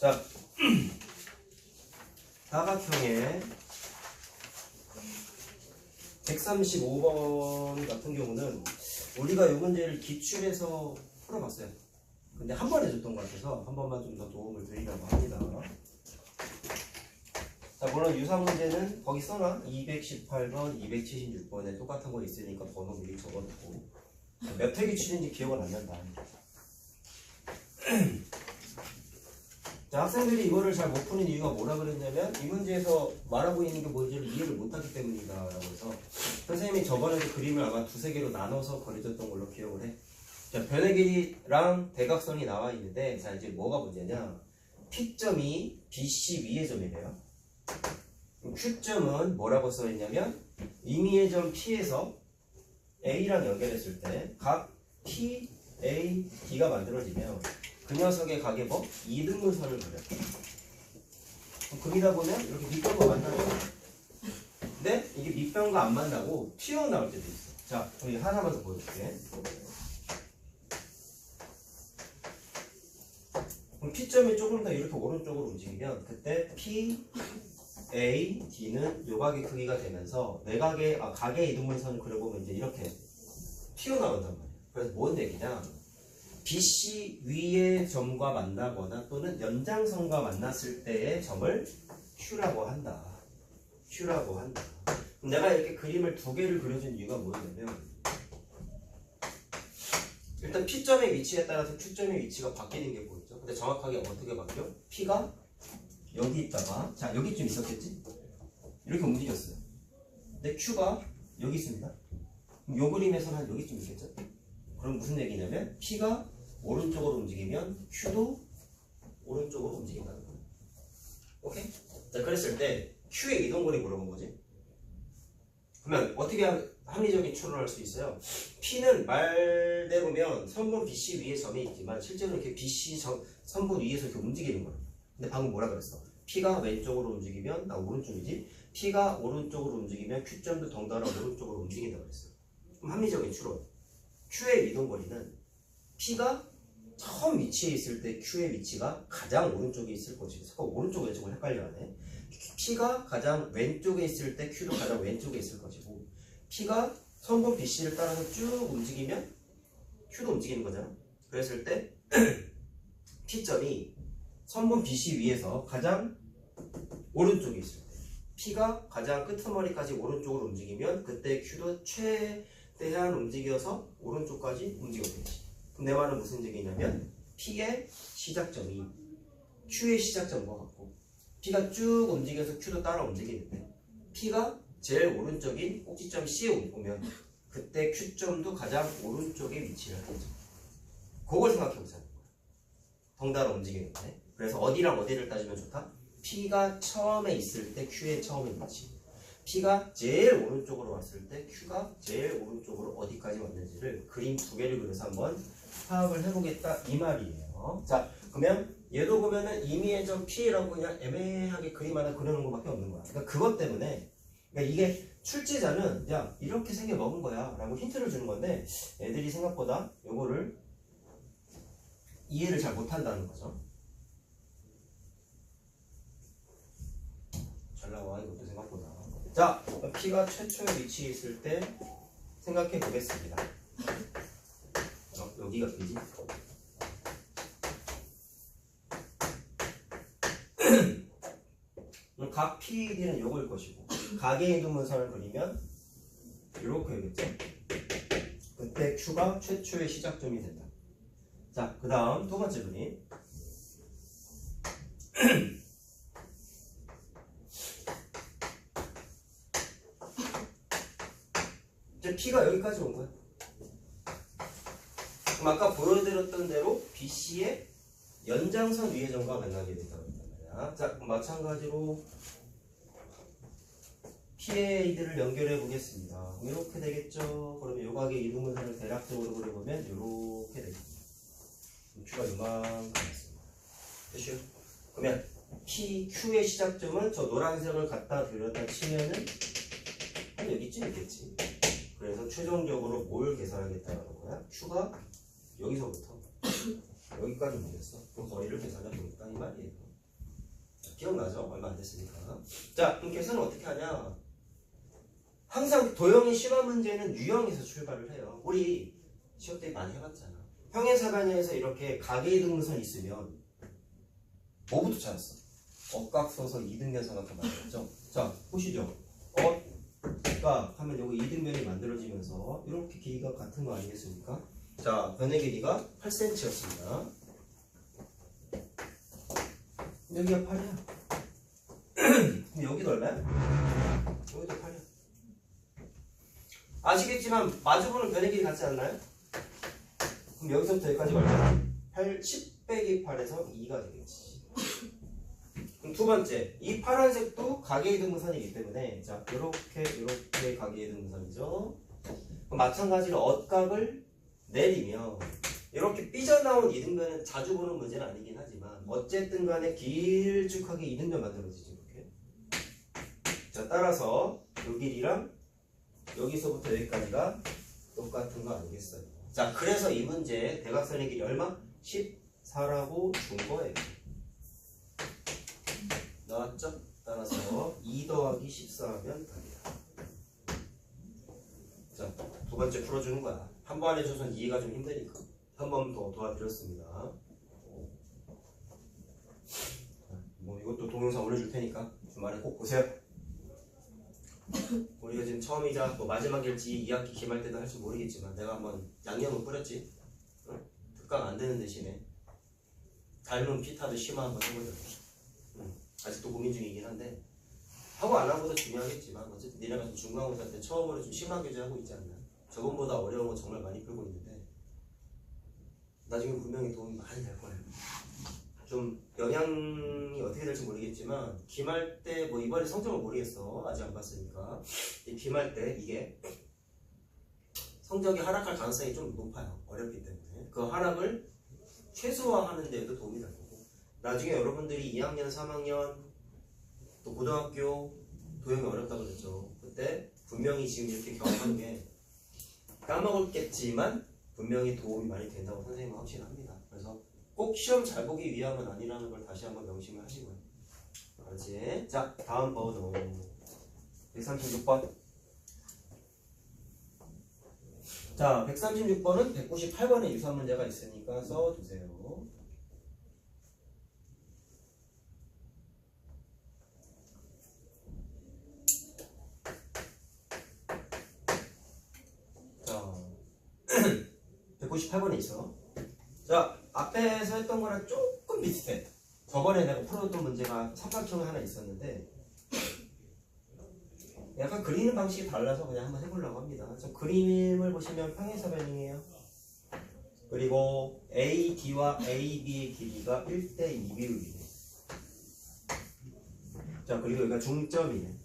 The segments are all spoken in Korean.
자, 사각형의 135번 같은 경우는 우리가 이 문제를 기출해서 풀어봤어요. 근데 한 번 해줬던 것 같아서 한 번만 좀 더 도움을 드리려고 합니다. 자, 물론 유사 문제는 거기 써놔. 218번, 276번에 똑같은 거 있으니까 번호 미리 적어놓고 몇 회 기출인지 기억은 안 난다. 자, 학생들이 이거를 잘 못 푸는 이유가 뭐라 그랬냐면 이 문제에서 말하고 있는 게 뭔지를 이해를 못하기 때문이다 라고 해서 선생님이 저번에도 그림을 아마 두세 개로 나눠서 그려줬던 걸로 기억을 해. 자, 변의 길이랑 대각선이 나와 있는데 자, 이제 뭐가 문제냐, P점이 BC 위의 점이래요. Q점은 뭐라고 써있냐면 임의의 점 P에서 A랑 연결했을 때 각 P, A, D가 만들어지면 그 녀석의 각의 뭐? 이등분선을 그려. 그리다 보면 이렇게 밑변과 만나죠. 근데 이게 밑변과 안 만나고 튀어나올 때도 있어. 자, 우리 하나만 더 보여줄게. 그럼 P점이 조금 더 이렇게 오른쪽으로 움직이면 그때 P, A, D는 요각의 크기가 되면서 각의 이등분선을 그려보면 이제 이렇게 튀어나온단 말이야. 그래서 뭔 얘기냐? BC 위의 점과 만나거나 또는 연장선과 만났을 때의 점을 Q라고 한다. Q라고 한다. 그럼 내가 이렇게 그림을 두 개를 그려준 이유가 뭐냐면 일단 P점의 위치에 따라서 Q점의 위치가 바뀌는 게 보이죠. 근데 정확하게 어떻게 바뀌어? P가 여기 있다가 자, 여기쯤 있었겠지? 이렇게 움직였어요. 근데 Q가 여기 있습니다. 그럼 요 그림에서는 한 여기쯤 있겠죠? 그럼 무슨 얘기냐면 P가 오른쪽으로 움직이면 Q도 오른쪽으로 움직인다는 거예요. 오케이? 자, 그랬을 때 Q의 이동거리 물어본 거지. 그러면 어떻게 합리적인 추론을 할 수 있어요? P는 말대로면 선분 BC 위에 점이 있지만 실제로 이렇게 BC 선분 위에서 이렇게 움직이는 거예요. 근데 방금 뭐라 그랬어? P가 왼쪽으로 움직이면 나 오른쪽이지. P가 오른쪽으로 움직이면 Q점도 덩달아 오른쪽으로 움직인다고 그랬어요. 그럼 합리적인 추론. Q의 이동거리는 P가 처음 위치에 있을 때 Q의 위치가 가장 오른쪽에 있을 것이고 오른쪽 왼쪽을 헷갈려 하네. P가 가장 왼쪽에 있을 때 Q도 가장 왼쪽에 있을 것이고 P가 선분 BC를 따라서 쭉 움직이면 Q도 움직이는 거잖아. 그랬을 때 P점이 선분 BC 위에서 가장 오른쪽에 있을 때 P가 가장 끄트머리까지 오른쪽으로 움직이면 그때 Q도 최대한 움직여서 오른쪽까지 움직였겠지. 그럼 내 말은 무슨 얘기냐면 P의 시작점이 Q의 시작점과 같고 P가 쭉 움직여서 Q도 따라 움직이는데 P가 제일 오른쪽인 꼭지점 C에 오면 그때 Q점도 가장 오른쪽에 위치를 하겠죠. 그걸 생각해보자는 거야. 덩달아 움직이는데 그래서 어디랑 어디를 따지면 좋다? P가 처음에 있을 때 Q의 처음에 위치, P가 제일 오른쪽으로 왔을 때 Q가 제일 오른쪽으로 어디까지 왔는지를 그림 두 개를 그려서 한번 파악을 해보겠다 이 말이에요. 자, 그러면 얘도 보면은 임의의 점 P라고 그냥 애매하게 그림 하나 그려놓은 것밖에 없는 거야. 그러니까 그것 때문에 그러니까 이게 출제자는 야 이렇게 생겨 먹은 거야 라고 힌트를 주는 건데 애들이 생각보다 요거를 이해를 잘 못한다는 거죠. 잘 나와 이것도 생각보다. 자, P가 최초의 위치에 있을 때 생각해 보겠습니다. 여기가 되지? 각 PD는 요걸 것이고 각의 이등분선을 그리면 이렇게 되겠죠? 그때 Q가 최초의 시작점이 된다. 자, 그 다음 두 번째 그림. 이제 P가 여기까지 온 거야. 그럼 아까 보여드렸던 대로 BC의 연장선 위의 점과 만나게 된다고 했단 말이야. 자, 그럼 마찬가지로 PA들을 연결해 보겠습니다. 이렇게 되겠죠. 그러면 요각의 이등분선을 대략적으로 그려보면 이렇게 되겠습니다. Q가 요만큼 있습니다. 됐죠? 그러면 P, Q의 시작점은 저 노란색을 갖다 들였다 치면은 한 여기쯤 있겠지. 그래서 최종적으로 뭘 계산하겠다는 거야? Q가 여기서부터 여기까지 오겠어. 그 거리를 계산해 보겠다 이 말이에요. 기억나죠? 얼마 안 됐으니까. 자, 그럼 계산은 어떻게 하냐? 항상 도형의 심화 문제는 유형에서 출발을 해요. 우리 시험 때 많이 해봤잖아. 평행사변형에서 이렇게 가계이등분선이 있으면 뭐부터 찾았어? 억각서서 이등변 삼각형 만들었죠? 자, 보시죠. 억각 하면 여기 이등변이 만들어지면서 이렇게 길이가 같은 거 아니겠습니까? 자, 변의 길이가 8cm였습니다. 여기가 8이야. 그럼 여기도 얼마야? 여기도 8이야. 아시겠지만 마주보는 변의 길이 같지 않나요? 그럼 여기서부터 여기까지 얼마야? 10 빼기 8에서 2가 되겠지. 그럼 두 번째, 이 파란색도 가계이등분선이기 때문에 자, 이렇게 가계이등분선이죠. 그럼 마찬가지로 억각을 내리면 이렇게 삐져나온 이등변은 자주 보는 문제는 아니긴 하지만 어쨌든 간에 길쭉하게 이등변 만들어지죠. 이렇게. 자, 따라서 이 길이랑 여기서부터 여기까지가 똑같은 거 아니겠어요? 자, 그래서 이 문제 대각선의 길이 얼마? 14라고 준 거예요. 나왔죠? 따라서 2 더하기 14하면 답이다. 자, 두 번째 풀어주는 거야. 한 번 해줘서는 이해가 좀 힘드니까 한 번 더 도와드렸습니다. 뭐 이것도 동영상 올려줄 테니까 주말에 꼭 보세요. 우리가 지금 처음이자 뭐 마지막일지 2학기 기말 때도 할지 모르겠지만 내가 한번 양념은 뿌렸지. 특강 안 되는 대신에 닮은 피타도 심화 한번 해보자. 아직도 고민 중이긴 한데 하고 안 하고도 중요하겠지만 어쨌든 니네가 중간고사 때 처음으로 좀 심화 교재 하고 있지 않나? 저번보다 어려운 거 정말 많이 풀고 있는데 나중에 분명히 도움이 많이 될 거예요. 좀 영향이 어떻게 될지 모르겠지만 기말 때 뭐 이번에 성적을 모르겠어. 아직 안 봤으니까 이 기말 때 이게 성적이 하락할 가능성이 좀 높아요. 어렵기 때문에 그 하락을 최소화하는 데에도 도움이 될 거고 나중에 여러분들이 2학년, 3학년 또 고등학교 도형이 어렵다고 그랬죠. 그때 분명히 지금 이렇게 경험하는 게 까먹었겠지만 분명히 도움이 많이 된다고 선생님은 확신합니다. 그래서 꼭 시험 잘 보기 위함은 아니라는 걸 다시 한번 명심을 하시고요. 알았지? 자, 다음 번호 136번. 자, 136번은 198번에 유사한 문제가 있으니까 써주세요. 자, 198번에 있어. 자, 앞에서 했던 거랑 조금 비슷해. 저번에 내가 풀었던 문제가 삼각형이 하나 있었는데 약간 그리는 방식이 달라서 그냥 한번 해보려고 합니다. 저 그림을 보시면 평행사변형이에요. 그리고 AD와 AB의 길이가 1대2 비율이네. 자, 그리고 여기가 중점이네.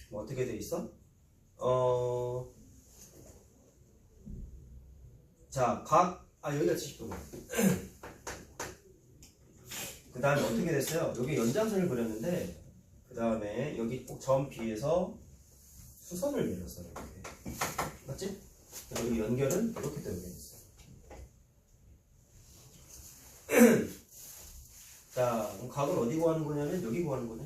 뭐 어떻게 돼 있어? 자, 여기가 70도구나. 그 다음에 어떻게 됐어요? 여기 연장선을 그렸는데 그 다음에 여기 꼭 점 B에서 수선을 내렸어요. 이렇게. 맞지? 여기 연결은 이렇게 되게 됐어요. 자, 그럼 각을 어디 구하는 거냐면 여기 구하는 거네.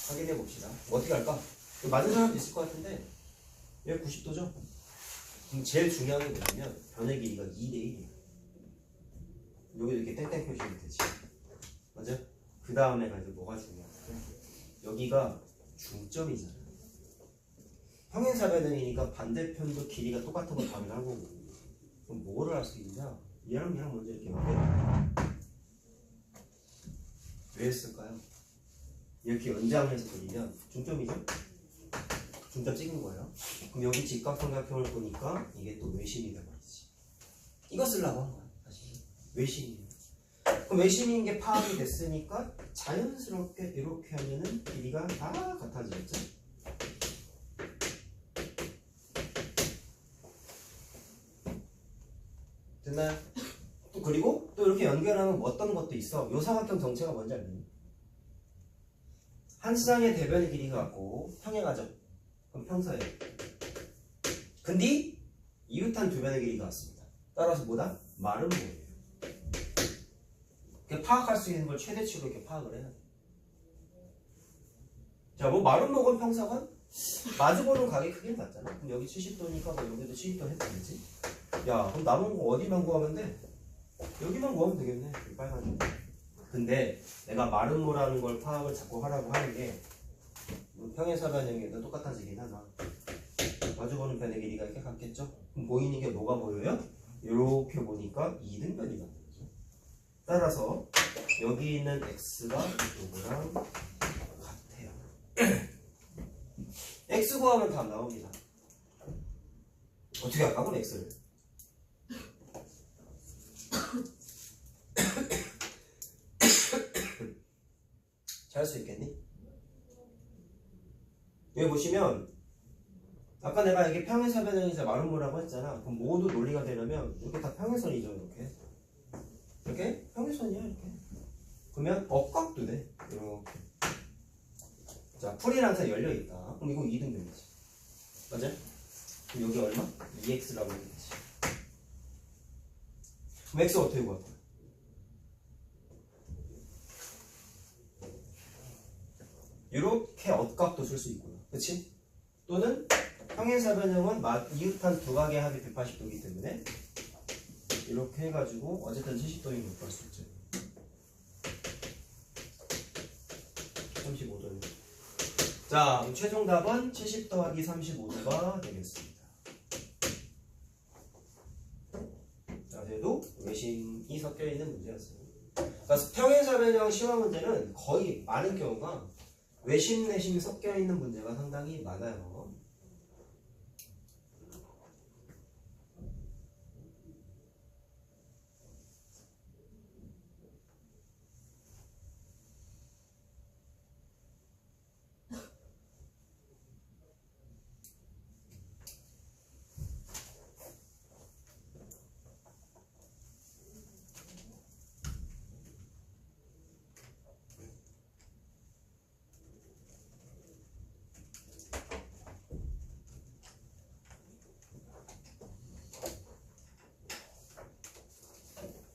확인해 봅시다. 뭐 어떻게 할까? 맞은 사람도 있을 것 같은데 여기 90도죠? 그럼 제일 중요한 게 뭐냐면 변의 길이가 2대1이야. 여기도 이렇게 땡땡 표시면 되지. 맞아? 그 다음에가 이제 뭐가 중요하냐면 여기가 중점이잖아. 평행사변형이니까 반대편도 길이가 똑같은 거 당연한 거고. 그럼 뭐를 할 수 있냐? 얘랑 먼저 이렇게 연결해. 왜 했을까요? 이렇게 연장해서 그리면 중점이죠? 중점 찍은 거예요. 그럼 여기 직각삼각형을 보니까 이게 또 외심이란 말이지. 이거 쓰려고 하는 거야. 사실 외심이에요. 그럼 외심인 게 파악이 됐으니까 자연스럽게 이렇게 하면은 길이가 다 같아지겠죠? 됐나요? 또 그리고 또 이렇게 연결하면 어떤 것도 있어. 요 삼각형 정체가 뭔지 알겠니? 한 쌍의 대변의 길이가 같고 평행하죠? 그럼 평서예요. 근데 이웃한 두 변의 길이가 같습니다. 따라서 뭐다? 마름모예요. 파악할 수 있는 걸 최대치로 이렇게 파악을 해야 돼. 자, 뭐 마름모건 평사관? 마주보는 가게 크기는 같잖아. 그럼 여기 70도니까 뭐 여기도 70도 해도 되지? 야, 그럼 남은 거 어디만 구하면 돼? 여기만 구하면 되겠네. 이 빨간 거. 근데 내가 마름모라는 걸 파악을 자꾸 하라고 하는 게 평행사 변형에도 똑같아지긴 하나. 마주보는 변의 길이가 이렇게 같겠죠? 그럼 보이는 게 뭐가 보여요? 이렇게 보니까 2등변이 만들어져. 따라서 여기 있는 x가 이거랑 같아요. x 구하면 답 나옵니다. 어떻게 할까? 그럼 x를 잘 할 수 있겠니? 여기 보시면 아까 내가 이게 평행사 변형이자 마름모라고 했잖아. 그럼 모두 논리가 되려면 이렇게 다 평행선이죠. 이렇게 평행선이야. 이렇게 그러면 억각도 돼. 이렇게. 자, 풀이는 항상 열려있다. 그럼 이거 2등변이지. 맞아? 그럼 여기 얼마? 2x라고 했지. 그럼 x 어떻게 구할 거야? 이렇게 억각도 쓸 수 있고요. 그치? 또는 평행사 변형은 이웃한 두 각의 합이 180도이기 때문에 이렇게 해가지고 어쨌든 70도인 걸 구할 수 있죠. 35도는. 자, 최종 답은 70 더하기 35도가 되겠습니다. 자, 그래도 외심이 섞여 있는 문제였어요. 그러니까 평행사 변형 심화 문제는 거의 많은 경우가 외심, 내심이 섞여 있는 문제가 상당히 많아요.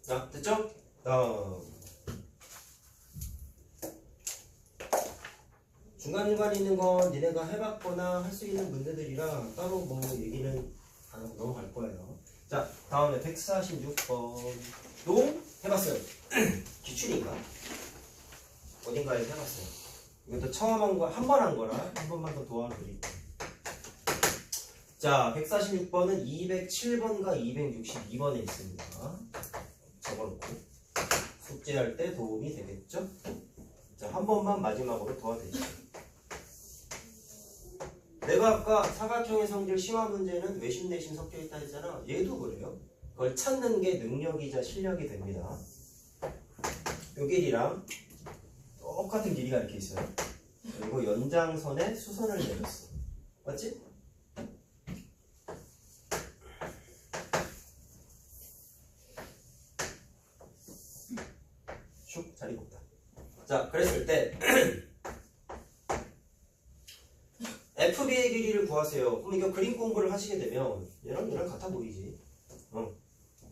자, 됐죠? 중간중간에 있는 건 니네가 해봤거나 할 수 있는 문제들이라 따로 뭐 얘기는 안 하고 넘어갈 거예요. 자, 다음에 146번도 해봤어요. 기출인가? 어딘가에서 해봤어요. 이것도 처음 한 거, 한 번 한 거라 한 번만 더 도와드릴게요. 자, 146번은 207번과 262번에 있습니다. 적어놓고 숙제할 때 도움이 되겠죠? 자, 한 번만 마지막으로 도와드릴게요. 내가 아까 사각형의 성질 심화 문제는 외심 내심 섞여 있다 했잖아. 얘도 그래요. 그걸 찾는 게 능력이자 실력이 됩니다. 요 길이랑 똑같은 길이가 이렇게 있어요. 그리고 연장선에 수선을 내렸어. 맞지? 슉 자리 곱다. 자, 그랬을 때 FB의 길이를 구하세요. 그럼 이거 그림 공부를 하시게 되면 얘랑 같아 보이지.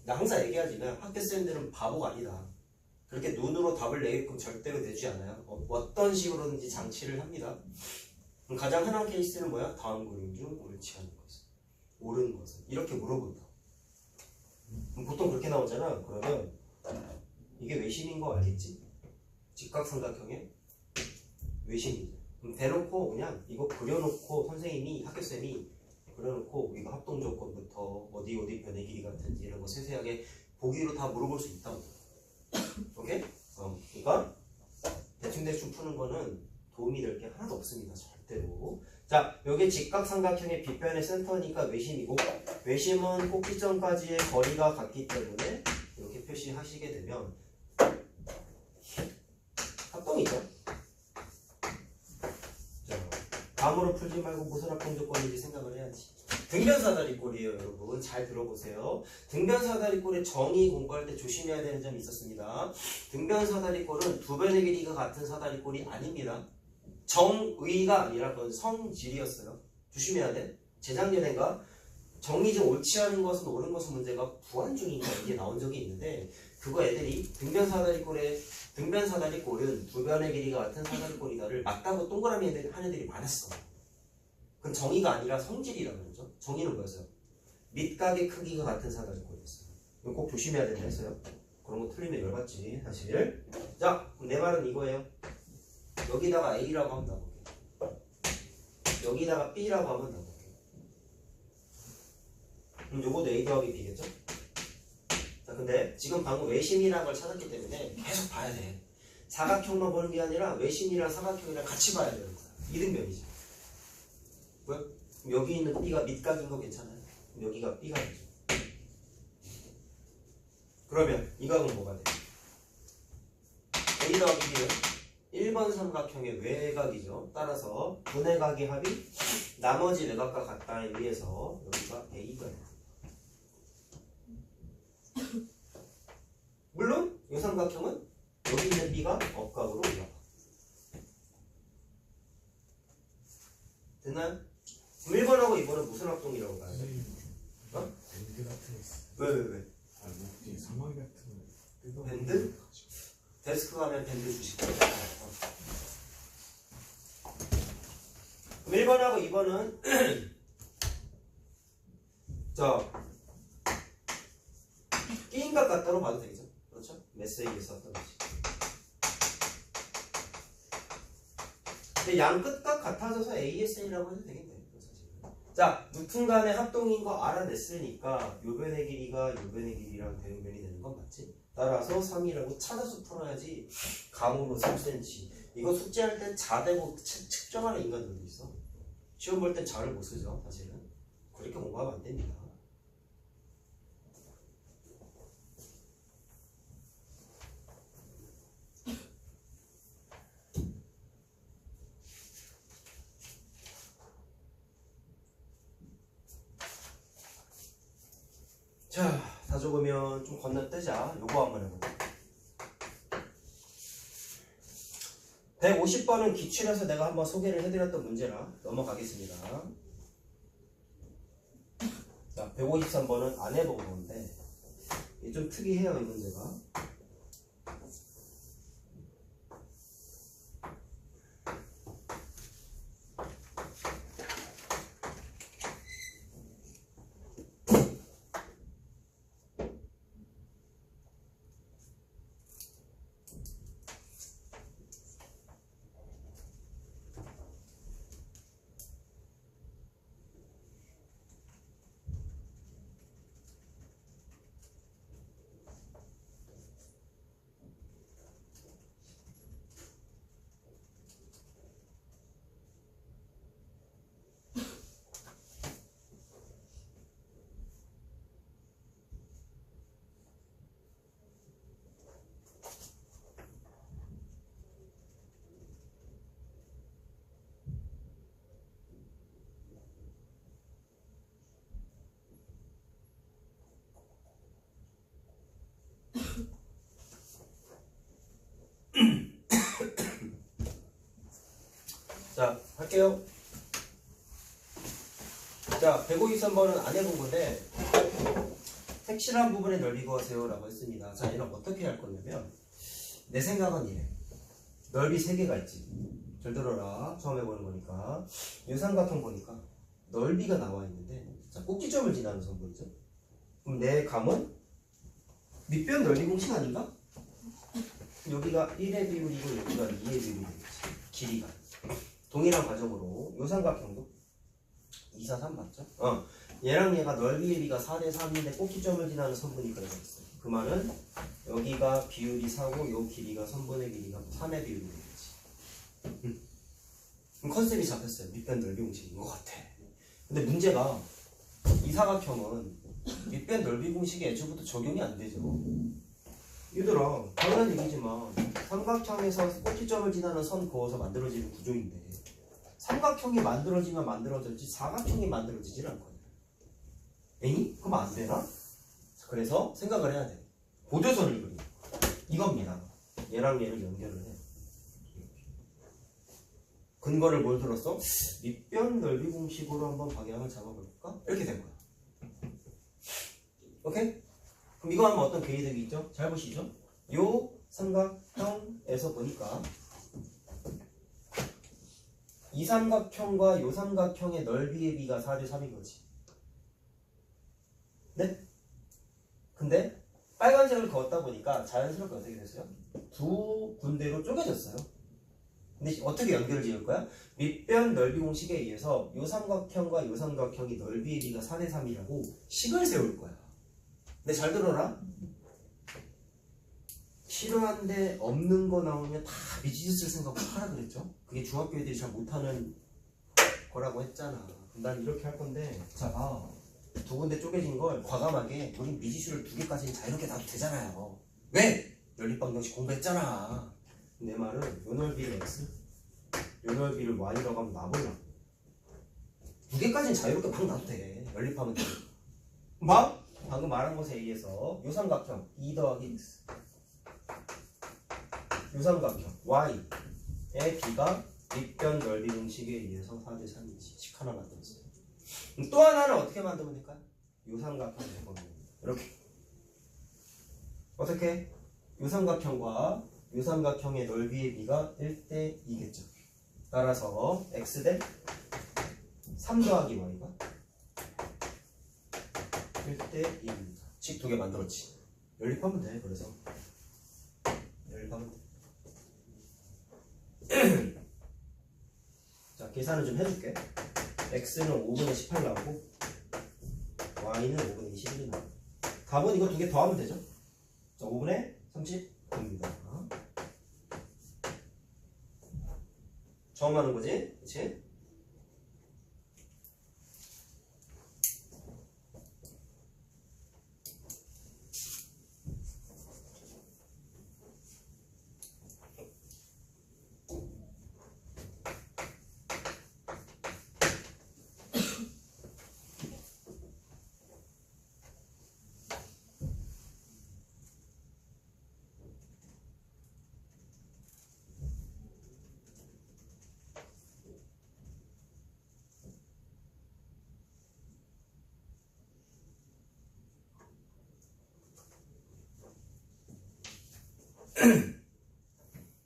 나 항상 얘기하지. 그냥 학교쌤들은 바보가 아니다. 그렇게 눈으로 답을 내게끔 절대로 내지 않아요. 어떤 식으로든지 장치를 합니다. 그럼 가장 흔한 케이스는 뭐야? 다음 그림 중 옳지 않은 것은, 옳은 것은 이렇게 물어본다. 그럼 보통 그렇게 나오잖아. 그러면 이게 외심인 거 알겠지? 직각삼각형의 외심이죠. 그럼 대놓고 그냥 이거 그려놓고 선생님이 학교쌤이 그려놓고 이거 합동 조건부터 어디 변의 길이 같은지 이런 거 세세하게 보기로 다 물어볼 수 있다고. 오케이? 그러니까 대충 푸는 거는 도움이 될 게 하나도 없습니다. 절대로. 자, 여기 직각삼각형의 빗변의 센터니까 외심이고, 외심은 꼭지점까지의 거리가 같기 때문에 이렇게 표시하시게 되면 합동이죠. 자, 감으로 풀지 말고 무슨 합동 조건인지 생각을 해야지. 등변사다리꼴이에요, 여러분. 잘 들어보세요. 등변사다리꼴의 정의 공부할 때 조심해야 되는 점이 있었습니다. 등변사다리꼴은 두 변의 길이가 같은 사다리꼴이 아닙니다. 정의가 아니라 그건 성질이었어요. 조심해야 돼. 재작년인가 정의 중 옳지 않은 것은 옳은 것은 문제가 부환 중인가 이게 나온 적이 있는데 그거 애들이 등변사다리꼴은 두 변의 길이가 같은 사다리꼴이다를 맞다고 동그라미 하는 애들이 많았어. 그건 정의가 아니라 성질이라고 그러죠. 정의는 뭐였어요? 밑각의 크기가 같은 사다리꼴이었어요. 이거 꼭 조심해야 된다 했어요. 그런 거 틀리면 열받지 사실. 자, 그럼 내 말은 이거예요. 여기다가 A라고 하면 나볼게. 여기다가 B라고 하면 나볼게. 그럼 요거도 A 더하기 B겠죠? 자, 근데 지금 방금 외심이라는 걸 찾았기 때문에 계속 봐야 돼. 사각형만 보는 게 아니라 외심이랑 사각형이랑 같이 봐야 되는 거야. 이등변이지. 왜? 그럼 여기 있는 B가 밑각인 거 괜찮아요? 그럼 여기가 B가 되죠. 그러면 이 각은 뭐가 돼? A 더하기 B는 1번 삼각형의 외각이죠. 따라서 분의 각의 합이 나머지 외각과 같다에 의해서 여기가 A가 돼요. 물론 이 삼각형은 여기 있는 B가 억각으로 올라가. 됐나요? 그럼 1번하고 2번은 무슨 합동이라고 봐야 돼? 어? 밴드 같은 거 있어. 왜? 아, 뭐 사마귀 같은 거 뜯어. 밴드? 데스크 가면 밴드 주식. 그럼 1번하고 2번은 자 게임각 같다로 봐도 되겠죠? 그렇죠? 메시지에 썼던 거지. 근데 양 끝각 같아져서 ASA라고 해도 되겠네. 자, 무튼 간의 합동인 거 알아냈으니까 요 변의 길이가 요 변의 길이랑 대응변이 되는 건 맞지? 따라서 3이라고 찾아서 풀어야지. 감으로 3cm. 이거 숙제할 때 자대고 측정하는 인간들도 있어. 시험 볼 땐 자를 못 쓰죠, 사실은. 그렇게 공부하면 안 됩니다. 자, 다 적으면 좀 건너뛰자. 요거 한번 해볼게요. 150번은 기출해서 내가 한번 소개를 해드렸던 문제라 넘어가겠습니다. 자, 153번은 안 해본 건데 이게 좀 특이해요, 이 문제가. 자, 할게요. 자, 153번은 안 해본 건데 색칠한 부분에 넓이 구하세요 라고 했습니다. 자, 얘는 어떻게 할 거냐면 내 생각은 이래. 넓이 3개가 있지. 잘 들어라. 처음 해보는 거니까. 이 삼각형 보니까 넓이가 나와 있는데, 자, 꼭지점을 지나는 선 보이죠? 그럼 내 감은 밑변 넓이 공식 아닌가? 여기가 1의 비율이고 여기가 2의 비율이 되겠지. 길이가. 동일한 과정으로 이 삼각형도 2, 4, 3 맞죠? 얘랑 얘가 넓이의 비가 4대 3인데 꼭지점을 지나는 선분이 그래서 있어요. 그 말은 여기가 비율이 4고 요 길이가 선분의 길이가 3의 비율이 되겠지. 그럼 컨셉이 잡혔어요. 밑변 넓이 공식인 것 같아. 근데 문제가 이 사각형은 밑변 넓이 공식에 애초부터 적용이 안 되죠. 얘들아, 당연한 얘기지만 삼각형에서 꼭지점을 지나는 선 그어서 만들어지는 구조인데 삼각형이 만들어지면 만들어졌지 사각형이 만들어지질 않거든요. 에이? 그럼 안 되나? 그래서 생각을 해야 돼. 보조선을 그려. 이겁니다. 얘랑 얘를 연결을 해. 근거를 뭘 들었어? 밑변 넓이 공식으로 한번 방향을 잡아볼까? 이렇게 된 거야. 오케이? 그럼 이거 하면 어떤 개이득이 있죠? 잘 보시죠. 요 삼각형에서 보니까 이 삼각형과 요 삼각형의 넓이의 비가 4대 3인 거지. 네? 근데 빨간색을 그었다 보니까 자연스럽게 어떻게 됐어요? 두 군데로 쪼개졌어요. 근데 어떻게 연결을 지을 거야? 밑변 넓이 공식에 의해서 요 삼각형과 요 삼각형이 넓이의 비가 4대 3이라고 식을 세울 거야. 근데 잘 들어라. 필요한데 없는 거 나오면 다 미지짓을 생각하고 하라 그랬죠? 그게 중학교 애들이 잘 못하는 거라고 했잖아. 그럼 난 이렇게 할 건데, 자, 봐. 두 군데 쪼개진 걸 과감하게 우리 미지수를 2개까지는 자유롭게 놔도 되잖아요. 왜? 연립방정식 공부했잖아. 내 말은 요 넓이를 x, 요 넓이를 y라고 하면 놔볼라. 2개까지는 자유롭게 막 놔도 돼. 연립하면 돼. 봐? 방금 말한 것에 의해서 요 삼각형 2 더하기 x, 요 삼각형 y의 b가 밑변 넓이 공식에 의해서 4대 3이지. 식 하나 만들었어요. 또 하나는 어떻게 만들면 될까요? 요 삼각형 되거든요. 이렇게. 어떻게? 요 삼각형과 요 삼각형의 넓이의 비가 1대 2겠죠. 따라서 x 대 3 더하기 y가 1대 2입니다. 식 2개 만들었지. 연립하면 돼. 그래서 연립하면 돼. 자, 계산을 좀 해줄게. x는 5분의 18 나오고 y는 5분의 21 나오고 답은 이거 2개 더하면 되죠. 자, 5분의 30입니다. 처음 하는 거지? 그치?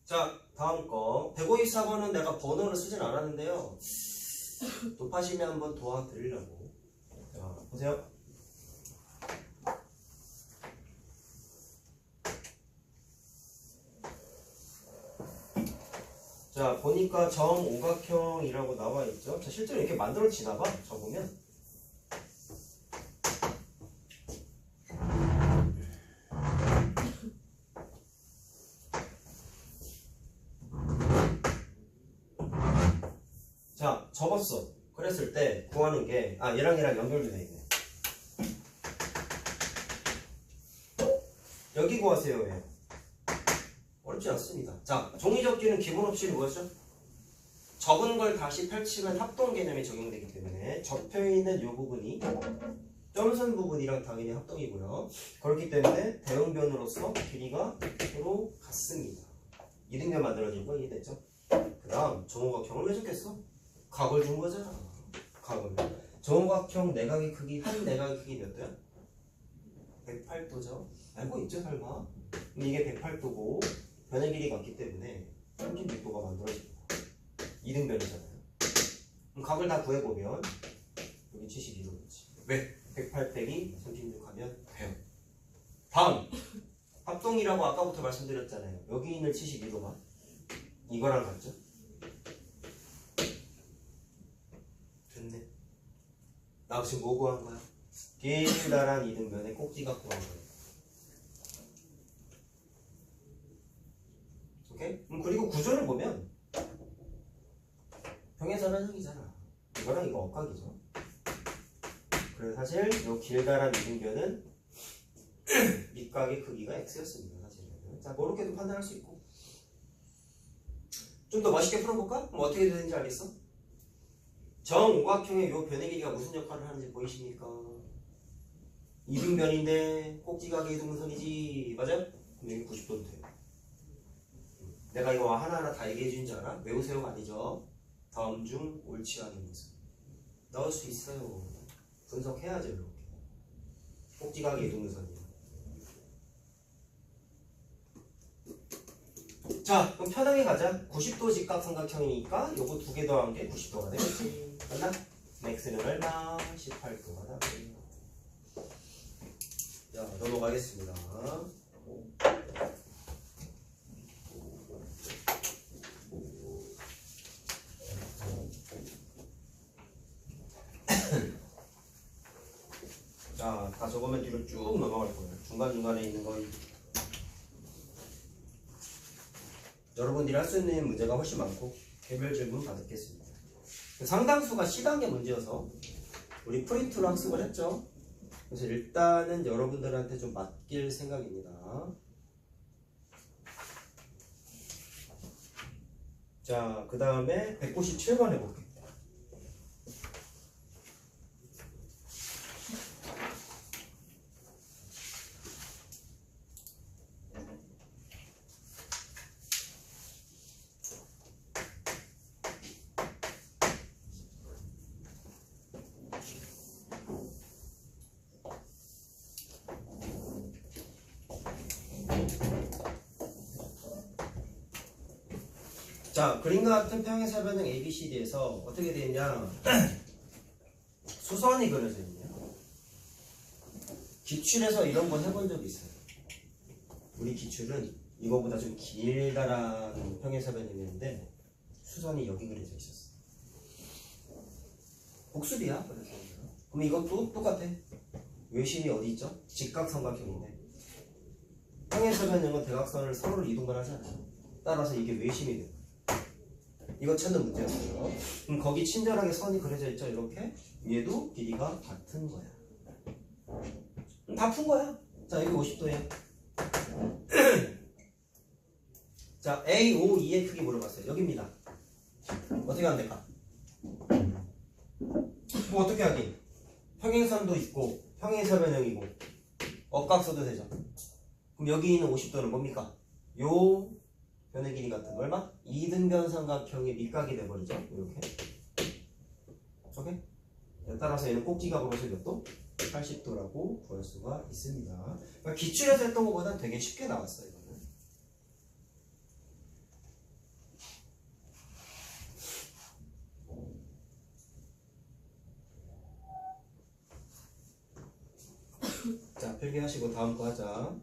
자, 다음 거 154번은 내가 번호를 쓰진 않았는데요. 높아시면 한번 도와드리려고. 자, 보세요. 자, 보니까 정오각형이라고 나와 있죠. 자, 실제로 이렇게 만들어지나 봐. 적으면. 자, 접었어. 그랬을 때 구하는 게, 얘랑 연결도 돼 있네. 여기 구하세요. 왜? 어렵지 않습니다. 자, 종이접기는 기본 법칙이 뭐였죠? 적은 걸 다시 펼치면 합동 개념이 적용되기 때문에 접혀있는 이 부분이 점선 부분이랑 당연히 합동이고요. 그렇기 때문에 대응변으로서 길이가 서로 같습니다. 이등변 만들어진 거 이해됐죠? 그 다음 정오각형을 왜 줬겠어? 각을 준 거잖아. 각을. 정오각형 내각의 크기, 한 내각의 크기 몇 도야? 108도죠. 알고 있죠 설마? 근데 이게 108도고 변의 길이가 없기 때문에 36도가 만들어집니다. 이등변이잖아요. 그럼 각을 다 구해보면 여기 72도겠지. 왜? 108 빼기 36 하면 돼요. 다음 합동이라고 아까부터 말씀드렸잖아요. 여기 있는 72도가 이거랑 같죠? 됐네. 나 지금 뭐 구한 거야? 길다란 이등변의 꼭지가 구한 거예요. 오케이? 그리고 구조를 보면 평행선언형이잖아. 이거랑 이거 억각이죠. 그래서 사실 이 길다란 이등변은 밑각의 크기가 x였습니다. 사실은. 자, 그렇게도 판단할 수 있고. 좀 더 멋있게 풀어볼까? 그럼 어떻게 되는지 알겠어? 정오각형의 이 변의 길이가 무슨 역할을 하는지 보이십니까? 이등변인데 꼭지각의 이등분선이지. 맞아요? 그럼 여기 90도도 돼요. 내가 이거 하나하나 다 얘기해 주는 줄 알아? 외우세요가 아니죠. 다음 중 옳지 않은 것은 넣을 수 있어요. 분석해야죠. 이렇게 꼭지각의 이등분선이에요. 자, 그럼 편하게 가자. 90도 직각삼각형이니까 요거 두 개 더한 게 90도가 되겠지. 맞나? x는 얼마? 18도가 답이에요. 자, 넘어가겠습니다. 자, 다 적으면 뒤로 쭉 넘어갈 거예요. 중간중간에 있는 건 여러분들이 할 수 있는 문제가 훨씬 많고 개별 질문 받겠습니다. 상당수가 C단계 문제여서 우리 프린트로 학습을 했죠. 그래서 일단은 여러분들한테 좀 맡길 생각입니다. 자, 그 다음에 197번 해볼게요. 자, 그림과 같은 평행사변형 ABCD에서 어떻게 되어 있냐? 수선이 그려져 있네요. 기출에서 이런 거 해본 적이 있어요. 우리 기출은 이거보다 좀 길다라는 평행사변형이었는데 수선이 여기 그려져 있었어. 복습이야. 그래서 그럼 이것도 똑같아. 외심이 어디 있죠? 직각삼각형인데 평행사변형은 대각선을 서로를 이동을 하잖아요. 따라서 이게 외심이 돼요. 이거 찾는 문제였어요. 그럼 거기 친절하게 선이 그려져 있죠. 이렇게 얘도 길이가 같은 거야. 다 푼 거야. 자, 여기 50도예요. 자, A, O, E의 크기 물어봤어요. 여기입니다. 어떻게 하면 될까? 뭐 어떻게 하긴? 평행선도 있고 평행사변형이고 억각서도 되죠. 그럼 여기 있는 50도는 뭡니까? 요 변의 길이 같은 얼마? 2등변 삼각형의 밑각이 돼버리죠. 이렇게. 오케이? 따라서 얘는 꼭지각으로서 몇 도? 80도라고 구할 수가 있습니다. 그러니까 기출에서 했던 것보다 되게 쉽게 나왔어요. 이거는. 자, 필기하시고 다음 거 하자.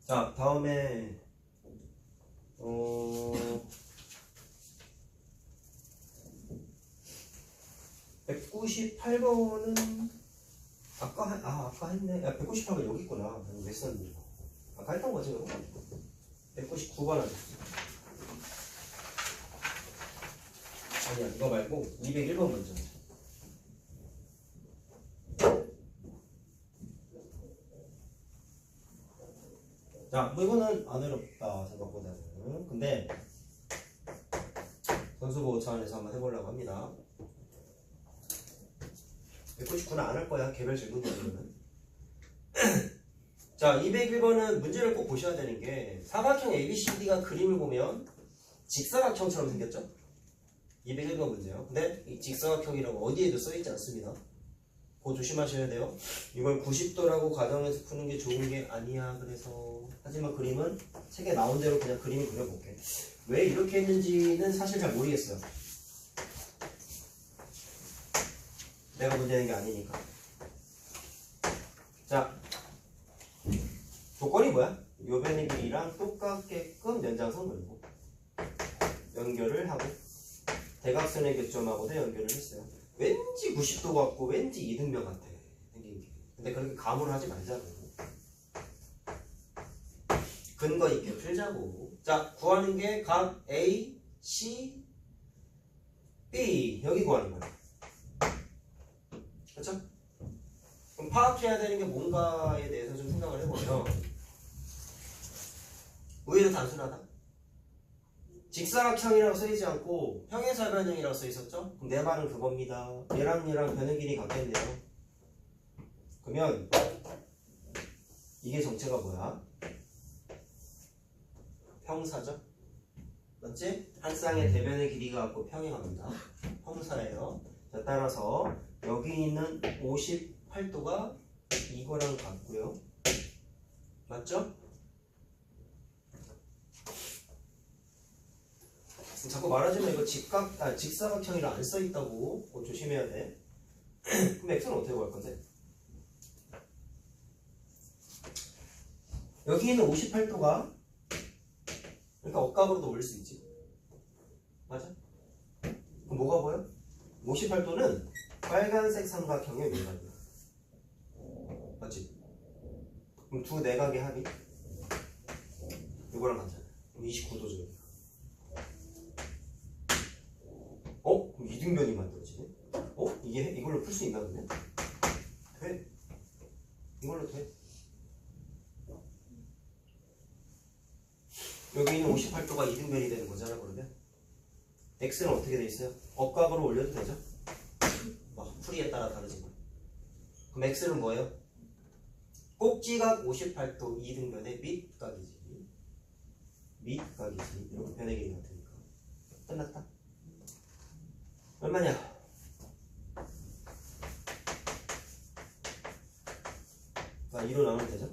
자, 다음에 198번은 아까 했네. 야, 198번 여기 있구나. 왜 썼니? 아까 했던 거지, 그럼? 199번 하자. 아니야, 이거 말고 201번 먼저 하자. 자, 뭐 이거는 안 어렵다 생각보다는. 근데 선수보호 차원에서 한번 해보려고 합니다. 199는 안 할 거야. 개별 질문이거든. 자, 201번은 문제를 꼭 보셔야 되는 게 사각형 ABCD가 그림을 보면 직사각형처럼 생겼죠? 201번 문제요. 근데 이 직사각형이라고 어디에도 써있지 않습니다. 그거 조심하셔야 돼요. 이걸 90도라고 가정해서 푸는 게 좋은 게 아니야. 그래서 하지만 그림은 책에 나온 대로 그냥 그림을 그려볼게. 왜 이렇게 했는지는 사실 잘 모르겠어요. 내가 문제 내는 게 아니니까. 자, 조건이 뭐야? 요 변의 길이랑 똑같게끔 연장선 그리고 연결을 하고 대각선의 교점하고도 연결을 했어요. 왠지 90도 같고 왠지 이등변 같아 생긴 게. 근데 그렇게 감으로 하지 말자고. 근거 있게 풀자고. 자, 구하는 게 각 A, C, B 여기 구하는 거야. 그렇죠? 그럼 파악해야 되는 게 뭔가에 대해서 좀 생각을 해보면 의외로 단순하다. 직사각형이라고 쓰이지 않고 평행사변형이라고 써있었죠? 그럼 내 말은 그겁니다. 얘랑 변의 길이 같겠네요. 그러면 이게 정체가 뭐야? 평사죠? 맞지? 한 쌍의 대변의 길이가 같고 평행합니다. 평사예요. 자, 따라서 여기 있는 58도가 이거랑 같고요. 맞죠? 자꾸 말하지만 이거 직사각형이라 안 써있다고 그거 조심해야 돼. 그럼 x는 어떻게 구할 건데? 여기 있는 58도가 그러니까 억각으로도 올릴 수 있지. 맞아? 그럼 뭐가 보여? 58도는 빨간색 삼각형의 외곽이야. 맞지? 그럼 두 내각의 합이 이거랑 같잖아. 그럼 29도죠. 그럼 이등변이 만들어지네? 이걸로 풀 수 있나 보네? 돼? 이걸로 돼? 여기 있는 58도가 이등변이 되는 거잖아, 그러면? x는 어떻게 돼 있어요? 억각으로 올려도 되죠? 풀이에 따라 다르지만. 그럼 x는 뭐예요? 꼭지각 58도 이등변의 밑각이지. 밑각이지. 이렇게 변의 길이 같으니까. 끝났다. 얼마냐? 자, 2로 나누면 되죠?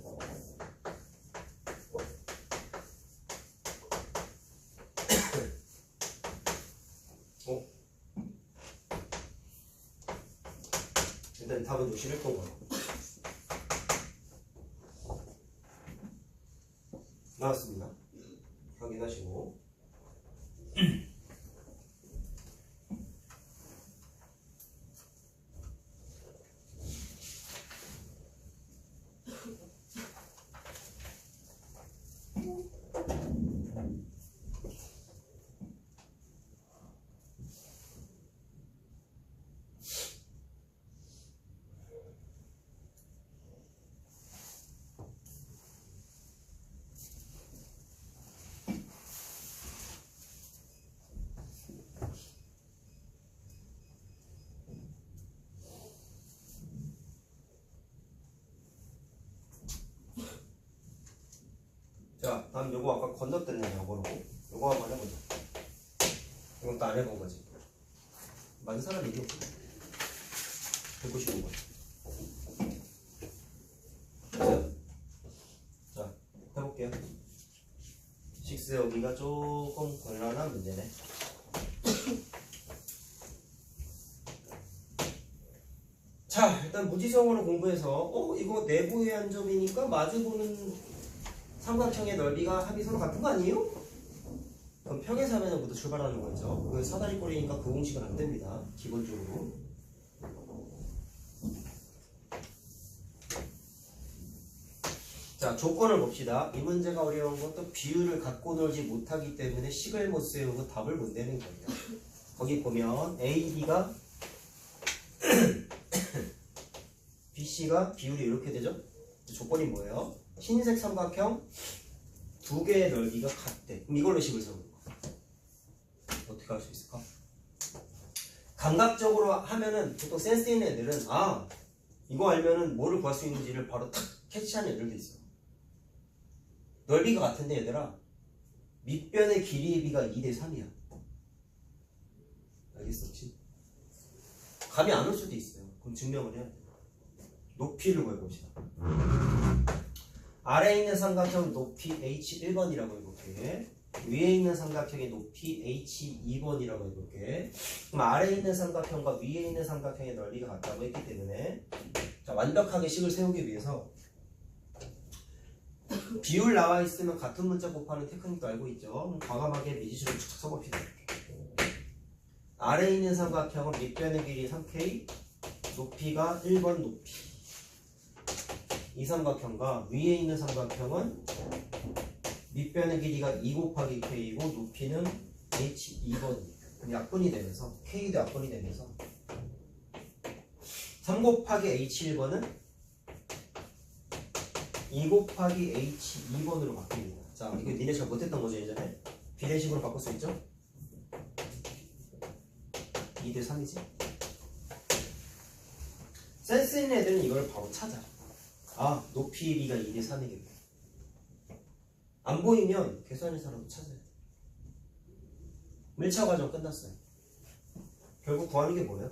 일단 답은 61도가 나왔습니다. 확인하시고. 자, 다음 요거 아까 건너뛰는 요거로 요거 한번 해보자. 이건 또 안 해본 거지. 맞은 사람 얘기 없어. 195번. 자, 해볼게요. 6 여기가 조금 곤란한 문제네. 자, 일단 무지성으로 공부해서 이거 내부의 한 점이니까 마주보는 삼각형의 넓이가 합이 서로 같은 거 아니에요? 그럼 평행사변형부터 출발하는 거죠. 그 사다리꼴이니까 그 공식은 안 됩니다. 기본적으로. 자, 조건을 봅시다. 이 문제가 어려운 것도 비율을 갖고 놀지 못하기 때문에 식을 못 세우고 답을 못 내는 거예요. 거기 보면 A, B가 B, C가 비율이 이렇게 되죠? 조건이 뭐예요? 흰색 삼각형 두 개의 넓이가 같대. 그럼 이걸로 식을 세우는 거. 어떻게 할 수 있을까? 감각적으로 하면은 보통 센스 있는 애들은 이거 알면은 뭐를 구할 수 있는지를 바로 탁 캐치하는 애들도 있어. 넓이가 같은데 얘들아 밑변의 길이의 비가 2대 3이야. 알겠었지? 감이 안 올 수도 있어요. 그럼 증명을 해야 돼. 높이를 구해봅시다. 아래에 있는 삼각형 높이 H1번이라고 해볼게. 위에 있는 삼각형의 높이 H2번이라고 해볼게. 그럼 아래에 있는 삼각형과 위에 있는 삼각형의 넓이가 같다고 했기 때문에 자, 완벽하게 식을 세우기 위해서 비율 나와 있으면 같은 문자 곱하는 테크닉도 알고 있죠. 과감하게 미지수를 쭉 써봅시다. 아래에 있는 삼각형은 밑변의 길이 3K, 높이가 1번 높이. 이 삼각형과 위에 있는 삼각형은 밑변의 길이가 2 곱하기 K이고 높이는 H2번이니까 약분이 되면서 K도 약분이 되면서 3 곱하기 H1번은 2 곱하기 H2번으로 바뀝니다. 자, 이거 니네 잘 못했던 거죠 예전에? 비례식으로 바꿀 수 있죠? 2대 3이지? 센스 있는 애들은 이걸 바로 찾아. 아, 높이 B가 2대 3이겠고. 안 보이면 계산해서라도 찾아야 돼. 1차 과정 끝났어요. 결국 구하는 게 뭐예요?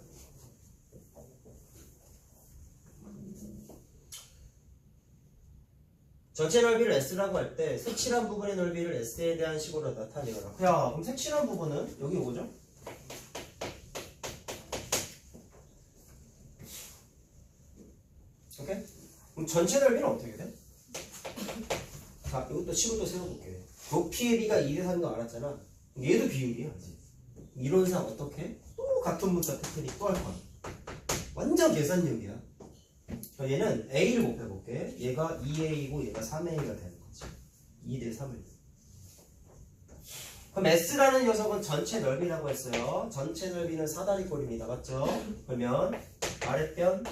전체 넓이를 S라고 할 때 색칠한 부분의 넓이를 S에 대한 식으로 나타내거나. 야, 그럼 색칠한 부분은 여기 오죠? 오케이? 그럼 전체 넓이는 어떻게 돼? 자, 이것도 식으로 세워볼게. 높이의 B가 2대 3인 거 알았잖아. 얘도 비율이야. 이론상 어떻게? 또 같은 문자 패턴이 또 할 거야. 완전 계산력이야. 얘는 A를 곱해볼게. 얘가 2A고 얘가 3A가 되는 거지. 2대 3을. 그럼 S라는 녀석은 전체 넓이라고 했어요. 전체 넓이는 사다리꼴입니다. 맞죠? 그러면 아랫변,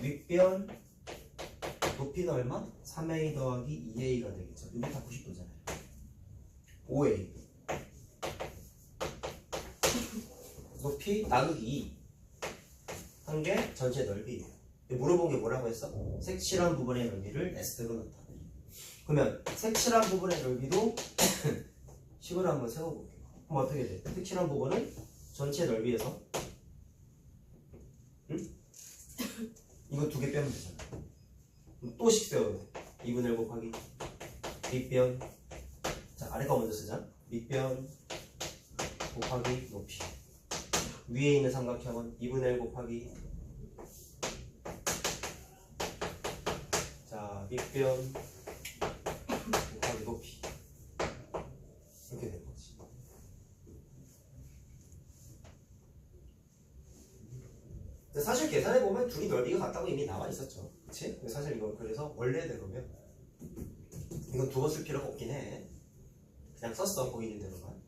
윗변, 높이는 얼마? 3A 더하기 2A가 되겠죠. 여기 다 90도잖아요. 5A. 높이 나누기 2. 한 게 전체 넓이에요. 물어본 게 뭐라고 했어? 색칠한 부분의 넓이를 S로 나타내. 그러면 색칠한 부분의 넓이도 식으로 한번 세워볼게요. 그럼 어떻게 돼? 색칠한 부분은 전체 넓이에서 응? 이거 2개 빼면 되잖아. 또 식 세워야 돼. 2분의 1 곱하기 밑변. 자, 아래 거 먼저 쓰자. 밑변 곱하기 높이. 위에 있는 삼각형은 2분의 1 곱하기 자, 밑변 곱하기 높이. 이렇게 된 거지. 근데 사실 계산해보면 둘이 넓이가 같다고 이미 나와 있었죠. 그치? 사실 이거 그래서 원래대로면 이건 두 번 쓸 필요가 없긴 해. 그냥 썼어, 보이는 대로만.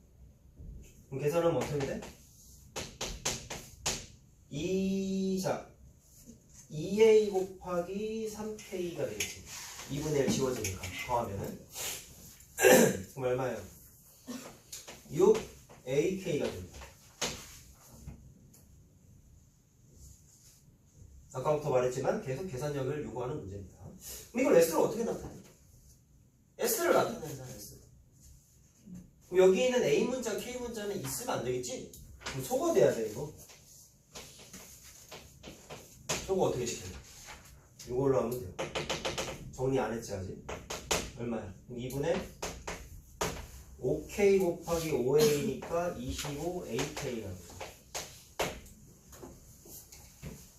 그럼 계산하면 어떻게 돼? 2A 곱하기 3K가 되겠지. 2분의 1 지워지니까 더하면은 그럼 얼마예요? 6AK가 됩니다. 아까부터 말했지만 계속 계산력을 요구하는 문제입니다. 그럼 이걸 S를 어떻게 나타내? S를 나타낸다. S. 그럼 여기 있는 A 문자, K 문자는 있으면 안 되겠지? 그럼 소거돼야 돼 이거. 저거 어떻게 시켜요? 이걸로 하면 돼요. 정리 안 했지 아직? 얼마야? 2분의 5K 곱하기 5A니까 25AK가 돼.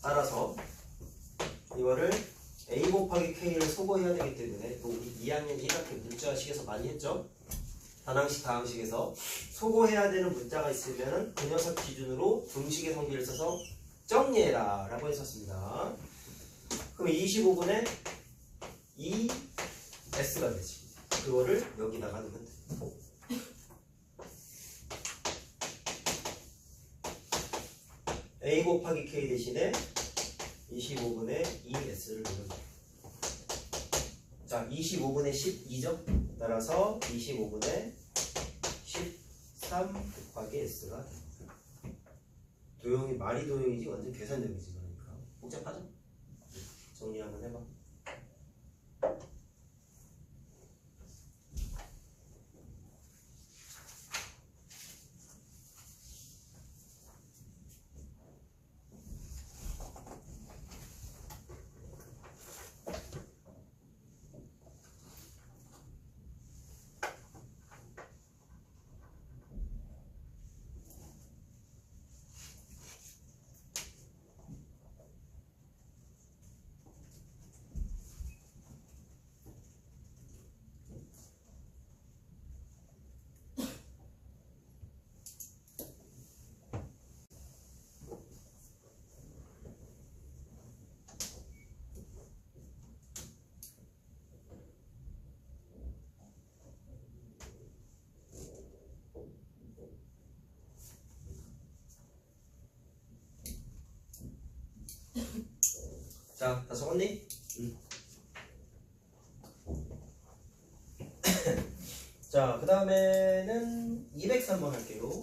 따라서 이거를 A 곱하기 K를 소거해야 되기 때문에 또 우리 2학년 1학기 문자식에서 많이 했죠? 단항식, 다항식에서 소거해야 되는 문자가 있으면 그 녀석 기준으로 등식의 성비를 써서 정리해라 라고 했었습니다. 그럼 25분의 2S가 되지. 그거를 여기다가 넣으면 돼. A 곱하기 K 대신에 25분의 2S를 넣으면 돼. 자, 25분의 12죠? 따라서 25분의 13 곱하기 S가 됩니다. 도형이 말이 도형이지 완전 계산력이지. 그러니까 복잡하죠? 정리 한번 해봐. 자, 다 적었니? 자, 그 다음에는 203번 할게요.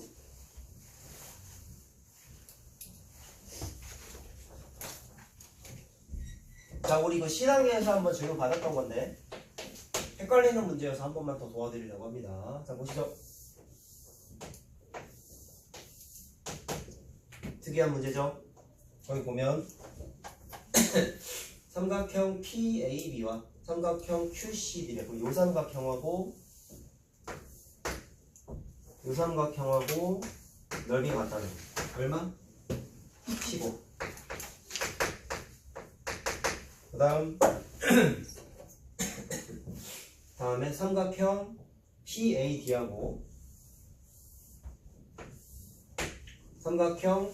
자, 우리 이거 실항에서 한번 질문 받았던 건데 헷갈리는 문제여서 한 번만 더 도와드리려고 합니다. 자, 보시죠. 특이한 문제죠. 거기 보면 삼각형 PAB와 삼각형 QCD래. 요 삼각형하고 요 삼각형하고 넓이가 같다는 거. 얼마? 15. 그 다음에 삼각형 PAD하고 삼각형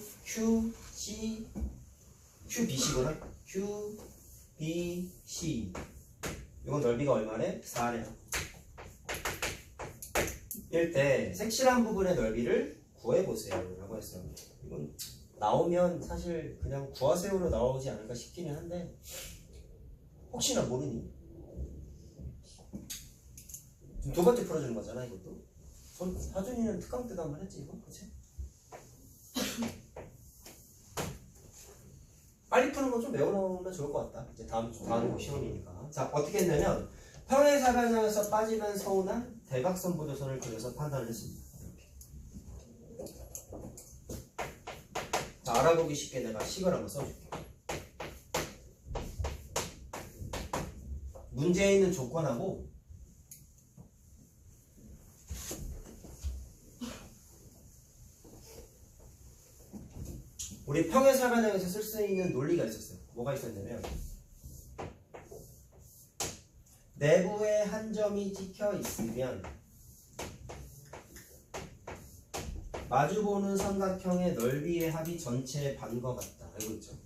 QBC구나. QBC. 이건 넓이가 얼마래? 4래요. 이럴 때 색칠한 부분의 넓이를 구해보세요 라고 했어요. 이건 나오면 사실 그냥 구하세요로 나오지 않을까 싶기는 한데 혹시나 모르니 지금 두 번째 풀어주는 거잖아. 이것도 하준이는 특강 때도 한번 했지 이거? 그치? 빨리 푸는 건 좀 외워놓으면 좋을 것 같다. 이제 다음 시험이니까. 자, 어떻게 했냐면 평행사변형에서 빠지면 서운한 대각선 보조선을 그려서 판단을 했습니다. 이렇게. 자, 알아보기 쉽게 내가 식을 한번 써줄게. 문제에 있는 조건하고 우리 평행사변형에서 쓸 수 있는 논리가 있었어요. 뭐가 있었냐면 내부에 한 점이 찍혀 있으면 마주보는 삼각형의 넓이의 합이 전체의 반과 같다. 알고 있죠?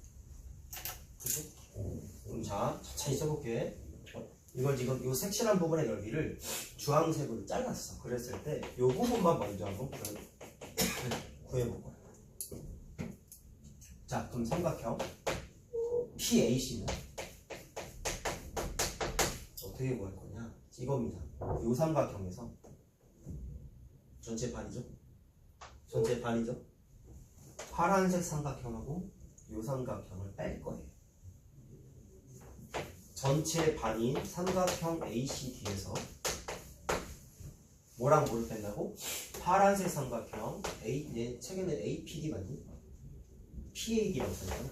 그치? 그럼 자, 천천히 써볼게. 이걸 지금 이 색칠한 부분의 넓이를 주황색으로 잘랐어. 그랬을 때 이 부분만 먼저 한번 구해볼 거야. 자, 그럼 삼각형 PAC는 어떻게 구할 거냐? 이겁니다. 이 삼각형에서 전체 반이죠? 전체 반이죠? 파란색 삼각형하고 이 삼각형을 뺄 거예요. 전체 반인 삼각형 ACD에서 뭐랑 뭐를 뺀다고? 파란색 삼각형 얘 책에는 APD 맞니? PAD라고 써있잖아.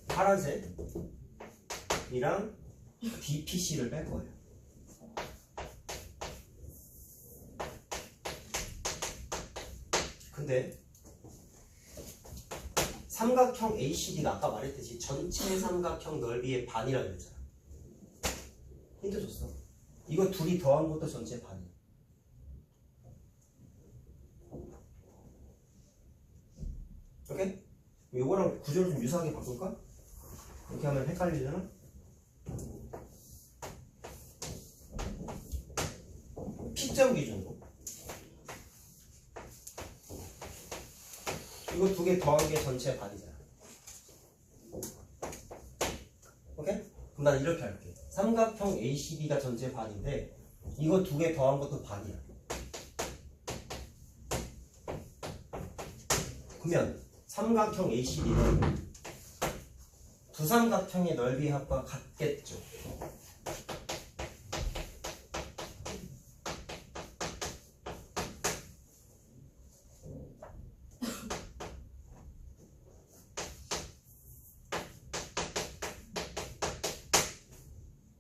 파란색이랑 DPC를 뺄 거예요. 근데 삼각형 ACD가 아까 말했듯이 전체 삼각형 넓이의 반이라고 그랬잖아. 힌트 줬어. 이거 둘이 더한 것도 전체 반이야. 오케이? 이거랑 구조를 좀 유사하게 바꿀까? 이렇게 하면 헷갈리잖아? P점 기준으로 이거 두 개 더한 게 전체 반이잖아. 오케이? 그럼 난 이렇게 할게. 삼각형 ACB가 전체 반인데 이거 두 개 더한 것도 반이야. 그러면 삼각형 ACD는 두 삼각형의 넓이 합과 같겠죠.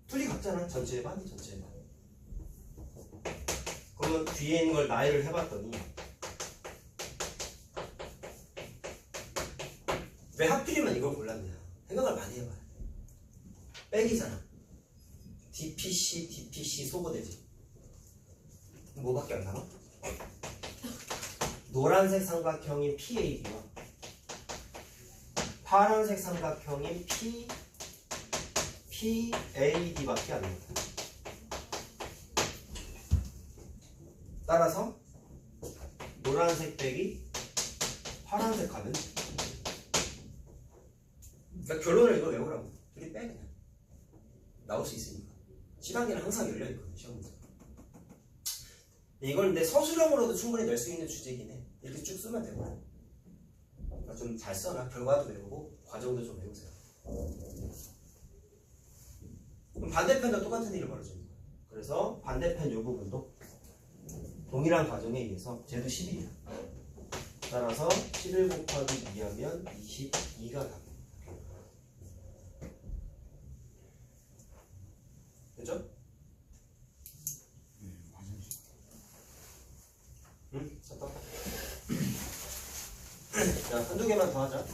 둘이 같잖아. 전체의 반이 전체의 반. 그러면 뒤에 있는 걸 나열을 해봤더니 왜 하필이면 이걸 골랐냐? 생각을 많이 해봐야 돼. 빼기잖아. DPC 소거되지. 뭐밖에 안 남아? 노란색 삼각형인 PAB와 파란색 삼각형인 PAD밖에 안 남아. 따라서 노란색 빼기 파란색 가면 그러니까 결론을 이걸 외우라고. 둘이 빼 그냥. 나올 수 있으니까. 시간계는 항상 열려있거든 시험 문제. 이걸 근데 서술형으로도 충분히 낼 수 있는 주제긴 해. 이렇게 쭉 쓰면 되고. 그러니까 좀 잘 써라. 결과도 외우고 과정도 좀 외우세요. 그럼 반대편도 똑같은 일이 벌어집니다. 그래서 반대편 이 부분도 동일한 과정에 의해서 쟤도 11이야. 따라서 11 곱하기 2하면 22가 답입니다. 됐죠? 네, 화장실. 응? 됐다. 자, 한두 개만 더 하자.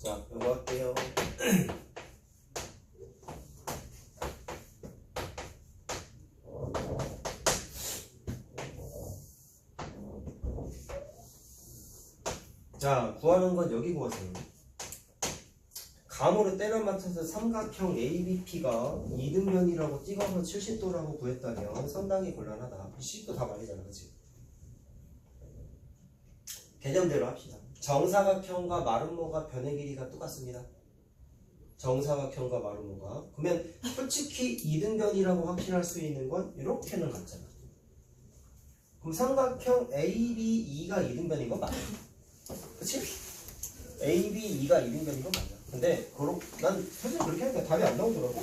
자, 이거 할게요. 자, 구하는 건 여기 구하세요. 감으로 때려 맞춰서 삼각형 ABP가 이등변이라고 찍어서 70도라고 구했다면 상당히 곤란하다. 70도 다 말이잖아, 그치? 개념대로 합시다. 정사각형과 마름모가 변의 길이가 똑같습니다. 정사각형과 마름모가. 그러면 솔직히 이등변이라고 확신할 수 있는 건 이렇게는 같잖아. 그럼 삼각형 ABE가 이등변인 건 맞아. 그치? ABE가 이등변인 건 맞아. 근데 난 사실 그렇게 하니까 답이 안 나오더라고.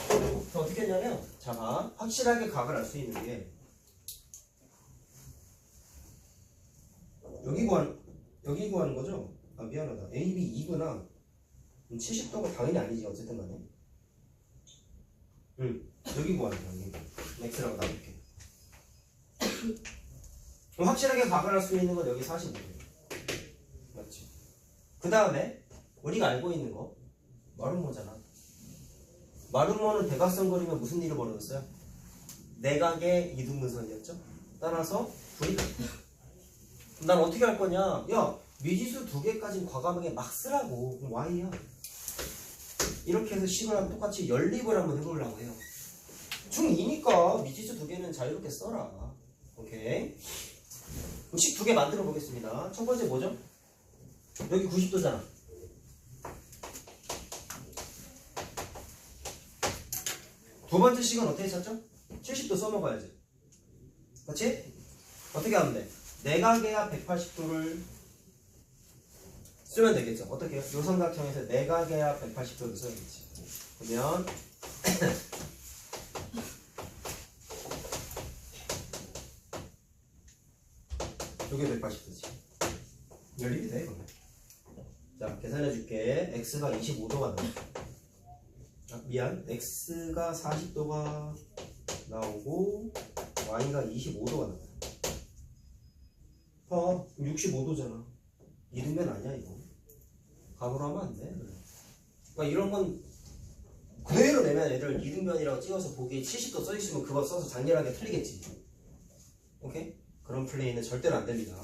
그래서 어떻게 했냐면 자, 봐. 확실하게 각을 알 수 있는 게 여기 구하는 거죠? 아, 미안하다. AB 2구나. 70도가 당연히 아니지. 어쨌든 간에. 여기 구하는 거야. 여기. X라고 놔둘게. 그럼 확실하게 각을 할 수 있는 건 여기 45도예요. 맞지? 그 다음에 우리가 알고 있는 거 마름모잖아. 마름모는 대각선 그리면 무슨 일이 벌어졌어요? 내각의 이등분선이었죠? 따라서 V가 난 어떻게 할 거냐? 야, 미지수 2개까지는 과감하게 막 쓰라고. 그럼 Y야. 이렇게 해서 식을 하면 똑같이 연립을 한번 해보려고 해요. 중2니까 미지수 2개는 자유롭게 써라. 오케이. 그럼 식 2개 만들어 보겠습니다. 첫 번째 뭐죠? 여기 90도잖아. 두 번째 식은 어떻게 찾죠? 70도 써먹어야지. 그렇지? 어떻게 하면 돼? 내각에야 180도를 쓰면 되겠죠. 어떻게 해요? 요 삼각형에서 내각에야 180도를 써야겠지. 그러면 요게 180도지. 연립이 돼, 그러면. 자, 계산해 줄게. x가 25도가 나와. 아, 미안. x가 40도가 나오고 y가 25도가 나와요. 65도잖아. 이등변 아니야 이거. 감으로 하면 안 돼. 그러니까 이런 건 그대로 내면 애들 이등변이라고 찍어서 보기에 70도 써있으면 그거 써서 장렬하게 틀리겠지. 오케이? 그런 플레이는 절대로 안 됩니다.